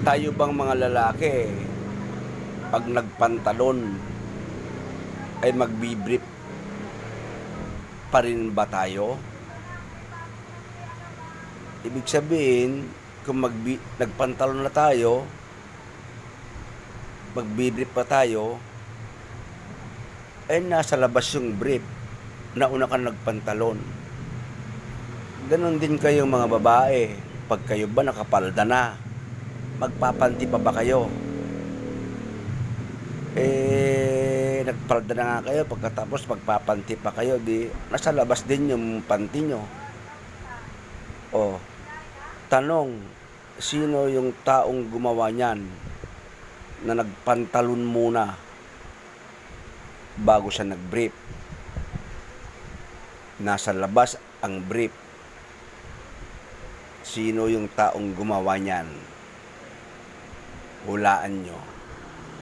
Tayo bang mga lalaki, 'pag nagpantalon ay magbi-brief pa rin ba tayo? Ibig sabihin, kung nagpantalon na tayo, magbi-brief pa tayo, ay nasa labas yung brief, nauna ka nagpantalon. Ganon din kayong mga babae, 'pag kayo ba nakapalda na, magpapanti pa ba kayo? Nagpalda na nga kayo, pagkatapos magpapanti pa kayo, di nasa labas din yung panty nyo. Tanong, sino yung taong gumawa niyan na nagpantalon muna bago siya nag-brief? Nasa labas ang brief. Sino yung taong gumawa niyan? Hulaan nyo.